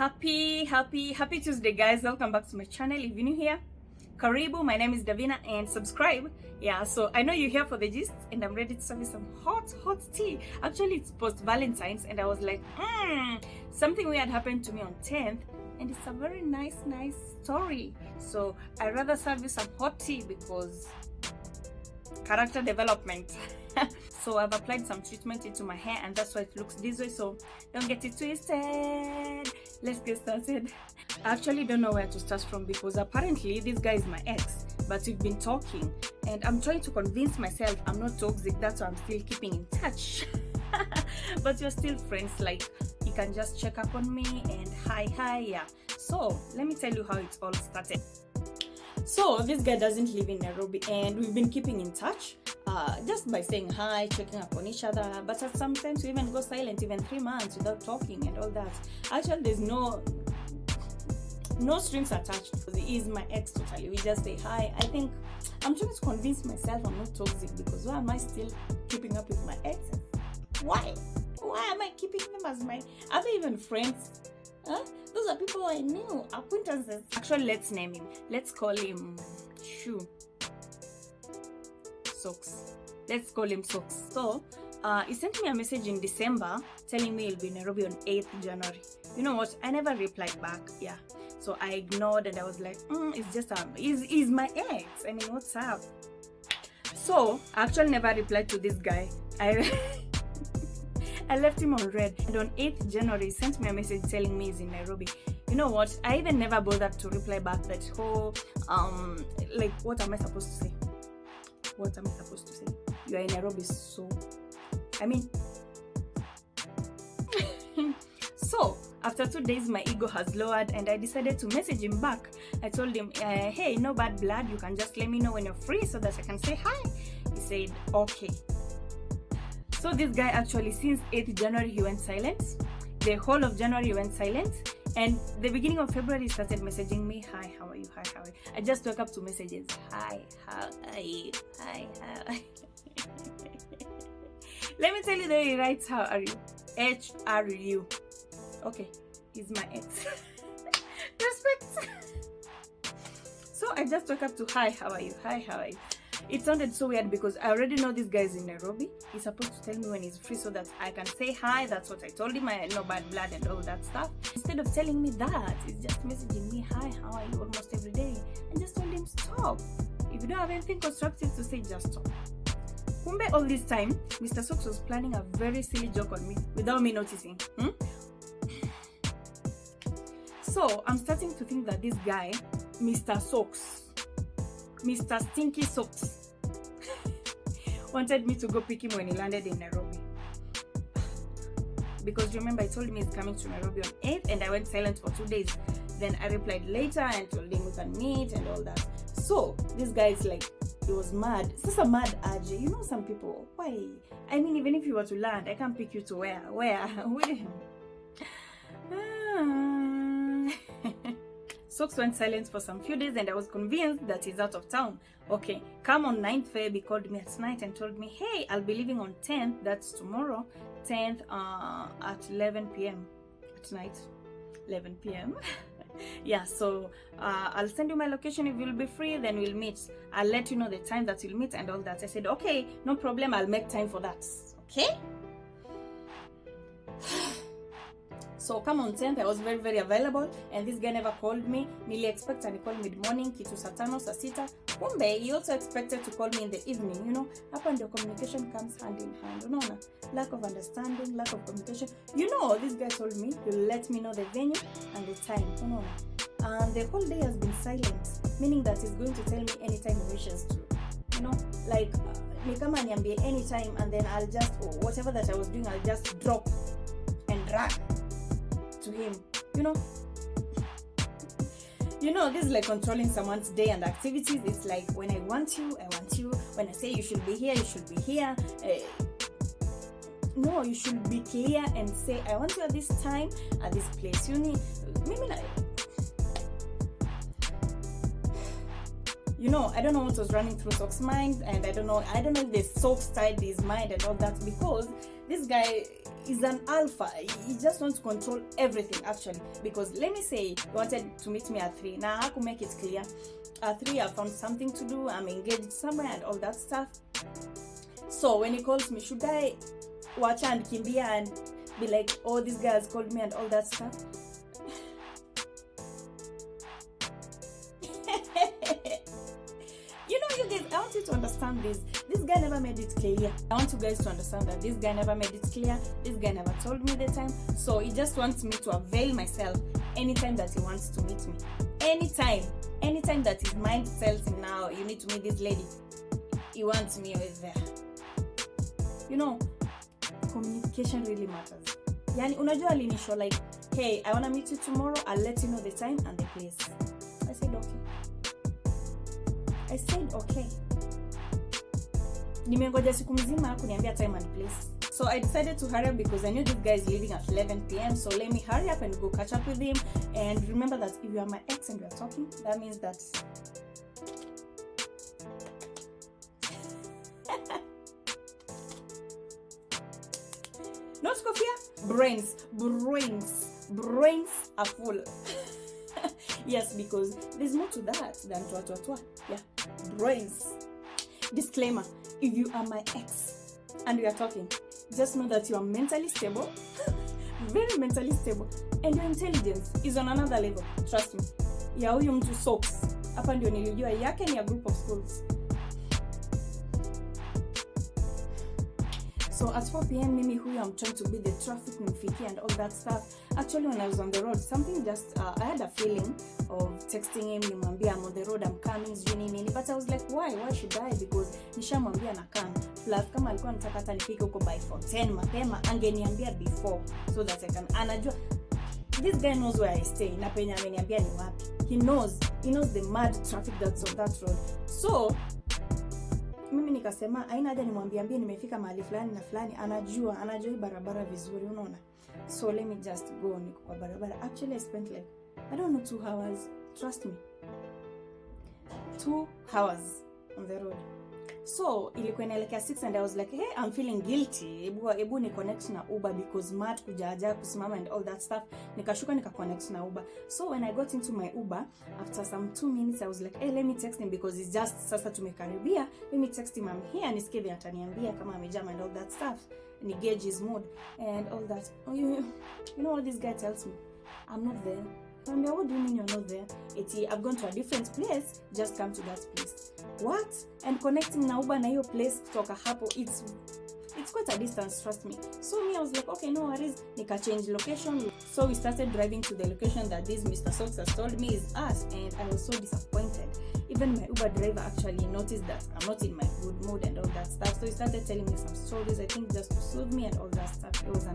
Happy Tuesday, guys. Welcome back to my channel. If you're new here, karibu. My name is Davina, and subscribe. Yeah, so I know you're here for the gist, and I'm ready to serve you some hot tea. Actually, it's post Valentine's, and I was like, something weird happened to me on 10th, and it's a very nice story. So I rather serve you some hot tea because character development. So I've applied some treatment into my hair, and that's why it looks this way, so don't get it twisted. Let's get started. I actually don't know where to start from because apparently this guy is my ex, but we've been talking and I'm trying to convince myself I'm not toxic. That's why I'm still keeping in touch. But we're still friends. Like, he can just check up on me and hi, yeah. So let me tell you how it all started. So this guy doesn't live in Nairobi, and we've been keeping in touch just by saying hi, checking up on each other. But sometimes we even go silent, even 3 months without talking and all that. Actually, there's no strings attached. He is my ex totally. We just say hi. I think I'm trying to convince myself I'm not toxic, because why am I still keeping up with my exes? Why am I keeping them as my... Are they even friends? Huh? Those are people I knew, acquaintances. Actually, let's name him. Let's call him Socks. Let's call him Socks. So, he sent me a message in December telling me he'll be in Nairobi on 8th January. You know what? I never replied back. Yeah. So I ignored, and I was like, it's just he's my ex. I mean, what's up? So I actually never replied to this guy. I left him on red, and on 8th January he sent me a message telling me he's in Nairobi. You know what? I even never bothered to reply back that whole like, what am I supposed to say? What am I supposed to say? You are in Nairobi, so I mean. So after 2 days, my ego has lowered, and I decided to message him back. I told him, hey, no bad blood, you can just let me know when you're free so that I can say hi. He said okay. So this guy actually, since 8th January, he went silent. The whole of January he went silent, and the beginning of February he started messaging me, hi, how are you, hi, how are you. I just woke up to messages, hi, how are you, hi, how are you. Let me tell you the way he writes how are you. HRU. Okay, he's my ex. Respect. So I just woke up to hi, how are you, hi, how are you. It sounded so weird because I already know this guy is in Nairobi. He's supposed to tell me when he's free so that I can say hi. That's what I told him. I no bad blood and all that stuff. Instead of telling me that, he's just messaging me, hi, how are you, almost every day. I just told him, stop. If you don't have anything constructive to say, just stop. Kumbe, all this time, Mr. Socks was planning a very silly joke on me without me noticing. So I'm starting to think that this guy, Mr. Socks, Mr. Stinky Socks, wanted me to go pick him when he landed in Nairobi. Because remember, I told him he's coming to Nairobi on 8th, and I went silent for 2 days. Then I replied later and told him we can meet and all that. So this guy is like, he was mad. It's just a mad urge. You know, some people, why? I mean, even if you were to land, I can't pick you to where? Socks went silent for some few days, and I was convinced that he's out of town. Okay, come on 9th Feb, he called me at night and told me, hey, I'll be leaving on 10th, that's tomorrow, 10th at 11 p.m. at night, 11 p.m. Yeah, so I'll send you my location if you'll be free, then we'll meet. I'll let you know the time that we'll meet and all that. I said, okay, no problem, I'll make time for that. Okay? So come on 10th, I was very available, and this guy never called me. Nearly expected, and he called mid-morning, kitu saa tano, saa sita. Kumbe, he also expected to call me in the evening, you know. Hapa ndio communication comes hand in hand. Unaona? Lack of understanding, lack of communication. You know, this guy told me he'll let me know the venue and the time. Unaona? And the whole day has been silent, meaning that he's going to tell me anytime he wishes to. You know, like, ni kama niambie anytime, and then I'll just, whatever that I was doing, I'll just drop and run to him. You know, this is like controlling someone's day and activities. It's like, when I want you, I want you. When I say you should be here, you should be here. No, you should be clear and say, I want you at this time, at this place. You need, you know, I don't know what was running through Sock's mind, and I don't know if the Sock tied his mind and all that, because this guy, is an alpha. He just wants to control everything actually, because let me say he wanted to meet me at 3. Now I could make it clear at 3 I found something to do, I'm engaged somewhere and all that stuff. So when he calls me, should I watch and kimbia and be like, oh, this guy has called me and all that stuff? You know, you guys, I want you to understand this. This guy never made it clear. I want you guys to understand that this guy never made it clear. This guy never told me the time. So he just wants me to avail myself anytime that he wants to meet me. Anytime that his mind tells him, now you need to meet this lady, he wants me always there. You know, communication really matters. Yani unajua alinisho like, hey, I want to meet you tomorrow, I'll let you know the time and the place. I said okay. Nimengoja siku mzima kuniambia time and place. So I decided to hurry up because I knew this guy is leaving at 11 p.m. So let me hurry up and go catch up with him. And remember that if you are my ex and we are talking, that means that not Scotia, brains are full. Yes, because there's more to that than twa. Yeah, brains. Disclaimer: if you are my ex and we are talking, just know that you are mentally stable, very mentally stable, and your intelligence is on another level. Trust me. Ya huyu mtu socks. Hapa ndio nilijua yake ni a group of schools. So at 4 p.m. mimi huyu, I'm trying to beat the traffic, nimfikie and all that stuff. Actually, when I was on the road, something just, I had a feeling of texting him, nimwambia I'm on the road, I'm coming, nini. But I was like, why should I? Because nishamwambia na come. Plus, kama alikuwa nataka hata nifike huko by 4:10 mapema, angeniambia before, so that I can, anajua, this guy knows where I stay, na penye ameniambia ni wapi. He knows the mad traffic that's on that road. So, mimi nikasema haina haja nimwambie nimefika mahali fulani na fulani, anajua hii barabara vizuri, unaona. So let me just go, niko kwa barabara. Actually I spent like, I don't know, 2 hours, trust me, 2 hours on the road. So ilikuwa inaelekea 6 and I was like, hey, I'm feeling guilty, ebu ni connect na Uber because mad kujaja kusimama and all that stuff. Nikashuka nika connect na Uber. So when I got into my Uber, after some 2 minutes I was like, hey, let me text him because it's just sasa tumekaribia. Let me text him, I'm here, nisikie vile ataniambia kama amejam and all that stuff. And he gauge his mood and all that. Oh, you know what this guy tells me? I'm not there. What do you mean you're not there? I've gone to a different place, just come to that place. What? And connecting na Uber na hiyo place kutoka hapo, it's quite a distance, trust me. So me, I was like, okay, no worries, nika change location. So we started driving to the location that this Mr. Sox has told me is us, and I was so disappointed. Even my Uber driver actually noticed that I'm not in my good mood and all that stuff. So he started telling me some stories, I think just to soothe me and all that stuff. It was a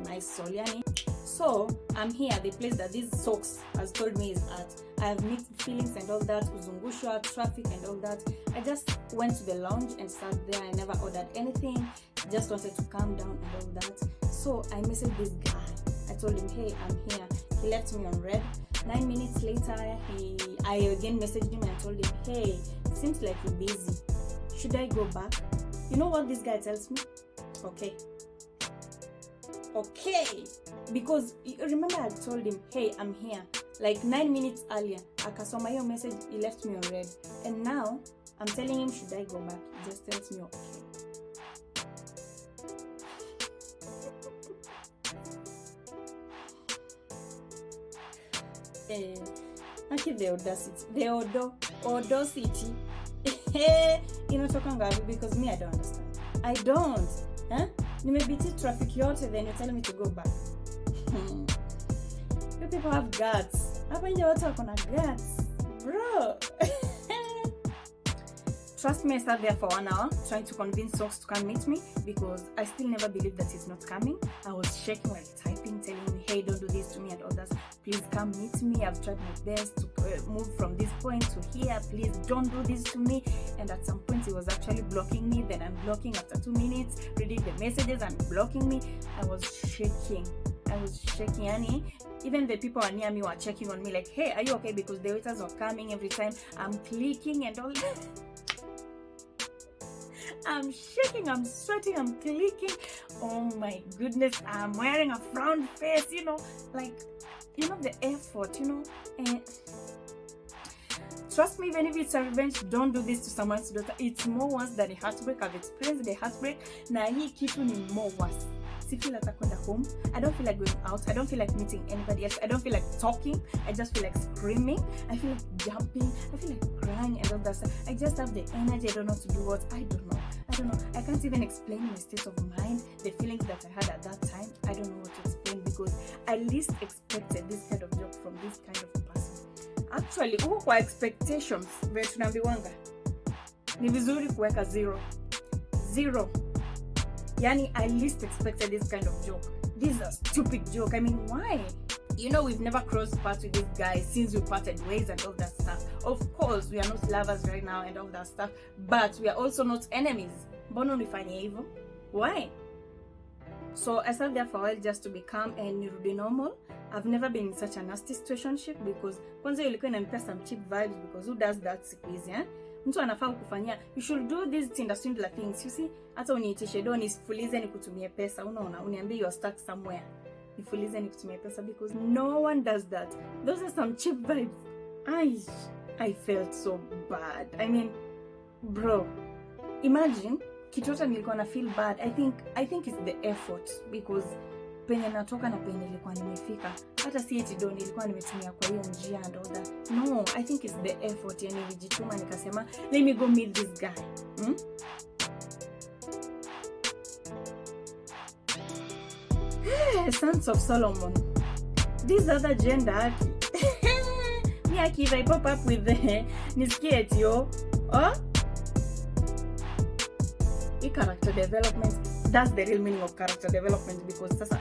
nice soul, yani. So I'm here, the place that this Sox has told me is at. I have mixed feelings and all that, uzungushwa, traffic and all that. I just went to the lounge and sat there. I never ordered anything, just wanted to calm down and all that. So I messaged this guy. I told him, hey, I'm here. He left me on red. 9 minutes later, I again messaged him and I told him, hey, seems like you're busy. Should I go back? You know what this guy tells me? Okay. Because remember I told him, hey, I'm here. Like 9 minutes earlier, akasoma hiyo message, he left me on red. And now, I'm telling him, should I go back? He just tells me, okay. Okay, the audacity. Inatoka ngapi? Because me, I don't understand. I don't. Huh? Nimebiti traffic yote, then you're telling me to go back. You people have guts. Hapa nje watu wako na guts, bro. Trust me, I sat there for 1 hour trying to convince Sox to come meet me because I still never believed that he's not coming. I was shaking while typing, telling him, hey, don't do this to me and all that. Please come meet me. I've tried my best to move from this point to here. Please don't do this to me. And at some point, he was actually blocking me. Then I'm blocking after 2 minutes, reading the messages and blocking me. I was shaking. Annie. Even the people near me were checking on me like, hey, are you okay? Because the waiters were coming every time. I'm clicking and all that. I'm shaking, I'm sweating, I'm clicking. Oh my goodness, I'm wearing a frown face, like, the effort, and trust me, even if it's a revenge, don't do this to someone's daughter. It's more worse than a heartbreak. I've experienced the heartbreak. Na hii kitu ni more worse. Si feel like kwenda home. I don't feel like going out. I don't feel like meeting anybody else. I don't feel like talking. I just feel like screaming. I feel like jumping. I feel like crying and all that stuff. I just have the energy. I don't know to do what. I don't know. I can't even explain my state of mind, the feelings that I had at that time. I don't know what to explain because I least expected this kind of job from this kind of person. Actually, huko kwa expectations vile tunaambiwanga ni vizuri kuweka zero. Yani, I least expected this kind of joke. This is a stupid joke. I mean, why? We've never crossed paths with this guy since we parted ways and all that stuff. Of course, we are not lovers right now and all that stuff, but we are also not enemies. Mbona unifanyia hivyo? Why? So I sat there for a while just to be calm and nirudi normal. I've never been in such a nasty situationship because kwanza ilikuwa inanipea some cheap vibes because who does that siku hizi, Mtu anafaa kufanyia, you should do these tinda things. You see, hata uniitishe do nifulize nikutumie pesa, unaona, uniambie you are stuck somewhere. Nifulize nikutumie pesa because no one does that. Those are some cheap vibes. I felt so bad. I mean, bro, imagine kitota nilikuwa na feel bad. I think it's the effort because penye natoka na penye nilikuwa nimefika, hata si eti do nilikuwa nimetumia kwa hiyo njia and all that. No, I think it's the effort. Yani nilijituma nikasema let me go meet this guy. Sons of Solomon, this other gender me if I pop up with the nisikie eti character development. That's the real meaning of character development because sasa.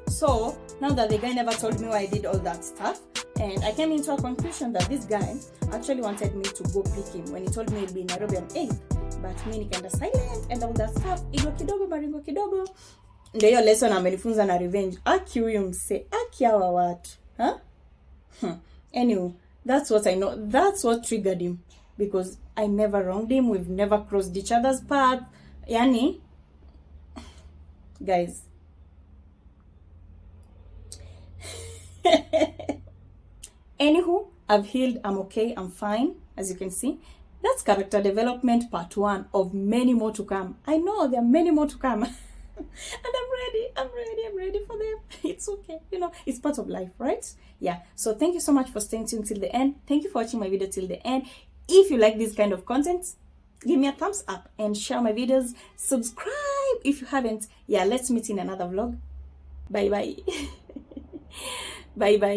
So now that the guy never told me why I did all that stuff, and I came into a conclusion that this guy actually wanted me to go pick him when he told me he'll be in Nairobi on 8th, but me nikaenda silent and all that stuff. Igo kidogo maringo kidogo. Ndio hiyo lesson amenifunza na revenge. Aki huyu mse, aki hawa watu. Anyway, that's what I know. That's what triggered him because I never wronged him. We've never crossed each other's path. Yani, guys. Anywho, I've healed. I'm okay. I'm fine. As you can see, that's character development part 1 of many more to come. I know there are many more to come. And I'm ready for them. It's okay. It's part of life, right? Yeah. So thank you so much for staying tuned till the end. Thank you for watching my video till the end. If you like this kind of content, give me a thumbs up and share my videos. Subscribe if you haven't. Yeah, let's meet in another vlog. Bye bye. Bye bye.